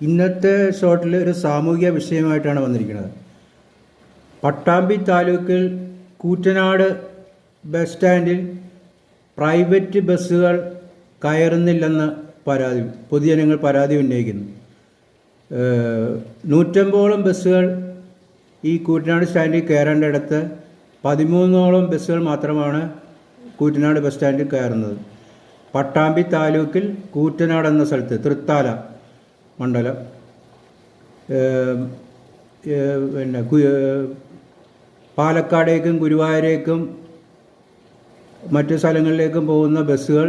ഇന്നത്തെ ഷോട്ടിൽ ഒരു സാമൂഹിക വിഷയമായിട്ടാണ് വന്നിരിക്കുന്നത്. പട്ടാമ്പി താലൂക്കിൽ കൂറ്റനാട് ബസ് സ്റ്റാൻഡിൽ പ്രൈവറ്റ് ബസ്സുകൾ കയറുന്നില്ലെന്ന് പൊതുജനങ്ങൾ പരാതി ഉന്നയിക്കുന്നു. 150ഓളം ബസ്സുകൾ ഈ കൂറ്റനാട് സ്റ്റാൻഡിൽ കയറേണ്ടിടത്ത് 13ഓളം ബസ്സുകൾ മാത്രമാണ് കൂറ്റനാട് ബസ് സ്റ്റാൻഡിൽ കയറുന്നത്. പട്ടാമ്പി താലൂക്കിൽ കൂറ്റനാട് എന്ന സ്ഥലത്ത് തൃത്താല മണ്ഡലം പിന്നെ പാലക്കാടേക്കും ഗുരുവായൂരേക്കും മറ്റു സ്ഥലങ്ങളിലേക്കും പോകുന്ന ബസ്സുകൾ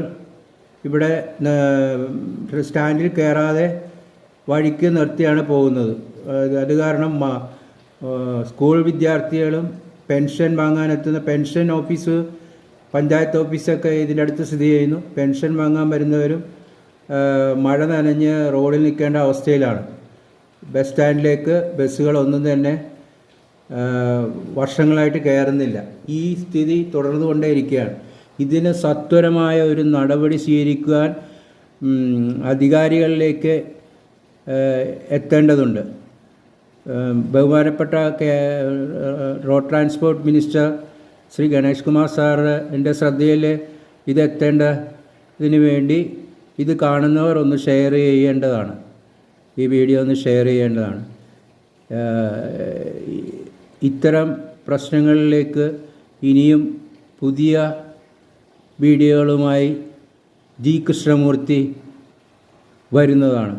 ഇവിടെ സ്റ്റാൻഡിൽ കയറാതെ വഴിക്ക് നിർത്തിയാണ് പോകുന്നത്. അത് കാരണം സ്കൂൾ വിദ്യാർത്ഥികളും പെൻഷൻ വാങ്ങാനെത്തുന്ന പെൻഷൻ ഓഫീസ്, പഞ്ചായത്ത് ഓഫീസൊക്കെ ഇതിൻ്റെ അടുത്ത് സ്ഥിതി ചെയ്യുന്നു. പെൻഷൻ വാങ്ങാൻ വരുന്നവരും മഴ നനഞ്ഞ് റോഡിൽ നിൽക്കേണ്ട അവസ്ഥയിലാണ്. ബസ് സ്റ്റാൻഡിലേക്ക് ബസ്സുകളൊന്നും തന്നെ വർഷങ്ങളായിട്ട് കയറുന്നില്ല. ഈ സ്ഥിതി തുടർന്നുകൊണ്ടേയിരിക്കുകയാണ്. ഇതിന് സത്വരമായ ഒരു നടപടി സ്വീകരിക്കുവാൻ അധികാരികളിലേക്ക് എത്തേണ്ടതുണ്ട്. ബഹുമാനപ്പെട്ട road transport minister Shri Ganesh Kumar സാറിൻ്റെ ശ്രദ്ധയിൽ ഇതെത്തേണ്ടതിന് വേണ്ടി ഇത് കാണുന്നവർ ഒന്ന് ഷെയർ ചെയ്യേണ്ടതാണ്. ഈ വീഡിയോ ഒന്ന് ഷെയർ ചെയ്യേണ്ടതാണ്. ഇത്തരം പ്രശ്നങ്ങളിലേക്ക് ഇനിയും പുതിയ വീഡിയോകളുമായി ജി കൃഷ്ണമൂർത്തി വരുന്നതാണ്.